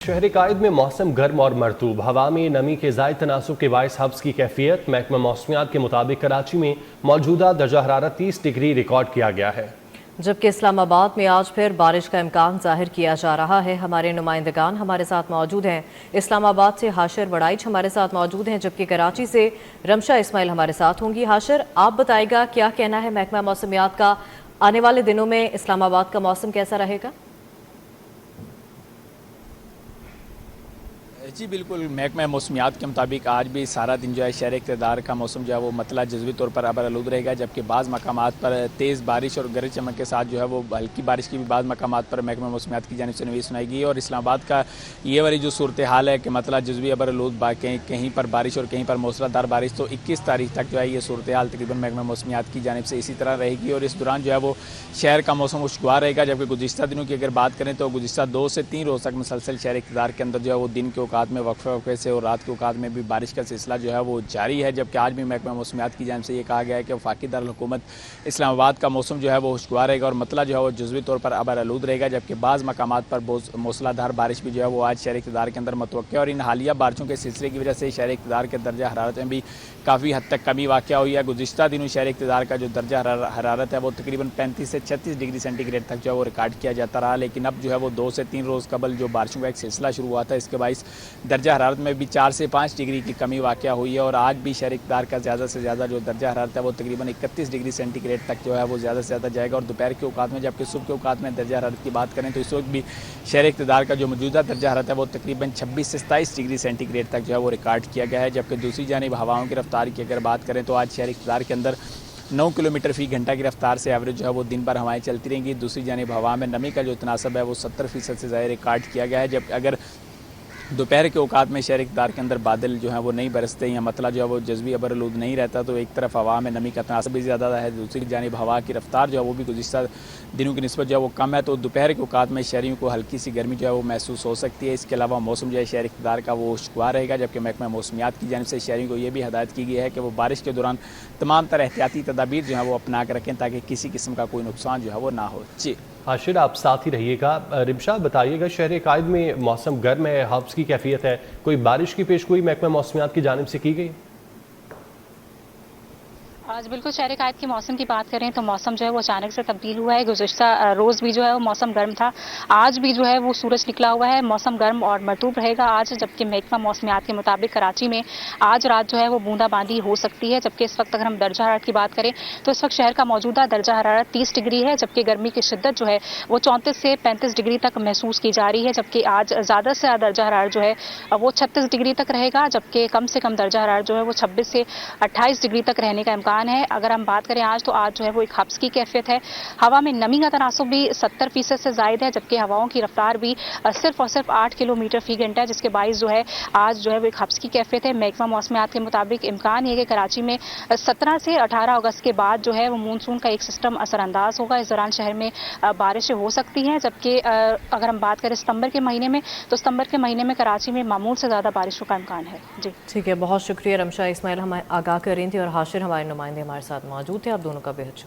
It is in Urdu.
شہر قائد میں موسم گرم اور مرطوب، ہوا میں نمی کے زائد تناسب کے باعث حبس کی کیفیت۔ محکمہ موسمیات کے مطابق کراچی میں موجودہ درجہ حرارت 30 ڈگری ریکارڈ کیا گیا ہے، جبکہ اسلام آباد میں آج پھر بارش کا امکان ظاہر کیا جا رہا ہے۔ ہمارے نمائندگان ہمارے ساتھ موجود ہیں۔ اسلام آباد سے ہاشر وڑائچ ہمارے ساتھ موجود ہیں، جبکہ کراچی سے رمشا اسماعیل ہمارے ساتھ ہوں گی۔ ہاشر، آپ بتائے گا کیا کہنا ہے محکمہ موسمیات کا، آنے والے دنوں میں اسلام آباد کا موسم کیسا رہے گا؟ جی بالکل، محکمہ موسمیات کے مطابق آج بھی سارا دن جو ہے شہر اقتدار کا موسم جو ہے وہ مطلع جزوی طور پر ابرآلود رہے گا، جبکہ بعض مقامات پر تیز بارش اور گرج چمک کے ساتھ جو ہے وہ ہلکی بارش کی بھی بعض مقامات پر محکمہ موسمیات کی جانب سے نویس سنائی گئی۔ اور اسلام آباد کا یہ والی جو صورتحال ہے کہ مطلع جزوی ابرآلود کہیں پر بارش اور کہیں پر موسلادھار بارش، تو 21 تاریخ تک جو ہے یہ صورتحال تقریباً محکمہ موسمیات کی جانب سے اسی طرح رہے گی، اور اس دوران جو ہے وہ شہر کا موسم خوشگوار رہے گا۔ جبکہ گزشتہ دنوں کی اگر بات کریں تو گزشتہ 2 سے 3 روز تک مسلسل شہر اقتدار کے اندر جو ہے وہ دن کے اوقات میں وقفے سے اور رات کے اوقات میں بھی بارش کا سلسلہ جو ہے وہ جاری ہے۔ جبکہ آج بھی محکمہ موسمیات کی جانب سے یہ کہا گیا ہے کہ وفاقی دارالحکومت اسلام آباد کا موسم جو ہے وہ خوشگوار رہے گا اور مطلع جو ہے وہ جزوی طور پر ابرآلود رہے گا، جبکہ بعض مقامات پر موسلا دھار بارش بھی جو ہے وہ آج شہر اقتدار کے اندر متوقع ہے۔ اور ان حالیہ بارشوں کے سلسلے کی وجہ سے شہر اقتدار کے درجہ حرارت میں بھی کافی حد تک کمی واقع ہوئی ہے۔ گزشتہ دنوں شہر اقتدار کا جو درجہ حرارت ہے وہ تقریباً 35 سے 36 ڈگری سینٹی گریڈ تک جو ہے وہ ریکارڈ کیا جاتا رہا، لیکن اب جو ہے وہ 2 سے 3 روز قبل جو بارشوں کا ایک سلسلہ شروع ہوا تھا، اس کے باعث درجہ حرارت میں بھی 4 سے 5 ڈگری کی کمی واقع ہوئی ہے۔ اور آج بھی شہر اقتدار کا زیادہ سے زیادہ جو درجہ حرارت ہے وہ تقریباً 31 ڈگری سینٹی گریڈ تک جو ہے وہ زیادہ سے زیادہ جائے گا، اور دوپہر کے اوقات میں جبکہ صبح کے اوقات میں درجہ حرارت کی بات کریں تو اس وقت بھی شہر اقتدار کا جو موجودہ درجہ حرارت ہے وہ تقریباً 26 سے 27 ڈگری سینٹی گریڈ تک جو ہے وہ ریکارڈ کیا گیا ہے۔ جبکہ دوسری جانب ہواؤں کی رفتار کی اگر بات کریں تو آج شہر اقتدار کے اندر 9 کلومیٹر فی گھنٹہ کی رفتار سے ایوریج جو ہے وہ دن بھر ہوائیں چلتی رہیں گی۔ دوسری جانب ہوا میں نمی کا جو تناسب ہے وہ 70% سے زیادہ ریکارڈ کیا گیا ہے۔ جب اگر دوپہر کے اوقات میں شہر اقتدار کے اندر بادل جو ہیں وہ نہیں برستے یا مطلع جو ہے وہ جزوی ابرآلود نہیں رہتا، تو ایک طرف ہوا میں نمی کا تناسب بھی زیادہ ہے، دوسری جانب ہوا کی رفتار جو ہے وہ بھی گزشتہ دنوں کی نسبت جو ہے وہ کم ہے، تو دوپہر کے اوقات میں شہریوں کو ہلکی سی گرمی جو ہے وہ محسوس ہو سکتی ہے۔ اس کے علاوہ موسم جو ہے شہر اقتدار کا وہ خوشگوار رہے گا، جبکہ محکمہ موسمیات کی جانب سے شہریوں کو یہ بھی ہدایت کی گئی ہے کہ وہ بارش کے دوران تمام تر احتیاطی تدابیر جو ہیں وہ اپنا کر رکھیں تاکہ کسی قسم کا کوئی نقصان جو ہے وہ نہ ہو۔ جی ہاشر، آپ ساتھ ہی رہیے گا۔ رمشا، بتائیے گا شہر قائد میں موسم گرم ہے، حبس کی کیفیت ہے، کوئی بارش کی پیشگوئی محکمہ موسمیات کی جانب سے کی گئی؟ آج بالکل شہر قائد کے موسم کی بات کریں تو موسم جو ہے وہ اچانک سے تبدیل ہوا ہے۔ گزشتہ روز بھی جو ہے وہ موسم گرم تھا، آج بھی جو ہے وہ سورج نکلا ہوا ہے، موسم گرم اور مرطوب رہے گا آج۔ جبکہ محکمہ موسمیات کے مطابق کراچی میں آج رات جو ہے وہ بوندا باندی ہو سکتی ہے۔ جبکہ اس وقت اگر ہم درجہ حرارت کی بات کریں تو اس وقت شہر کا موجودہ درجہ حرارت 30 ڈگری ہے، جبکہ گرمی کی شدت جو ہے وہ 34 سے 35 ڈگری تک محسوس کی جا رہی ہے۔ جبکہ آج زیادہ سے زیادہ درجہ حرارت جو ہے وہ 36 ڈگری تک رہے گا، جبکہ کم سے کم درجہ حرارت جو ہے وہ 26 سے 28 ڈگری تک رہنے کا امکان ہے۔ اگر ہم بات کریں آج تو آج جو ہے وہ ایک حبس کی کیفیت ہے، ہوا میں نمی کا تناسب بھی 70% سے زائد ہے، جبکہ ہواؤں کی رفتار بھی صرف اور صرف 8 کلومیٹر فی گھنٹہ ہے، جس کے باعث جو ہے آج جو ہے وہ ایک حبس کی کیفیت ہے۔ محکمہ موسمیات کے مطابق امکان یہ ہے کہ کراچی میں 17 سے 18 اگست کے بعد جو ہے وہ مونسون کا ایک سسٹم اثر انداز ہوگا، اس دوران شہر میں بارشیں ہو سکتی ہیں۔ جبکہ اگر ہم بات کریں ستمبر کے مہینے میں تو ستمبر کے مہینے میں کراچی میں معمول سے زیادہ بارشوں کا امکان ہے۔ جی ٹھیک ہے، بہت شکریہ رمشا اسماعیل، ہمیں آگاہ کر رہی تھی، اور ہاشر ہمارے نمائندے ہمارے ساتھ موجود تھے۔ آپ دونوں کا بہت شکریہ۔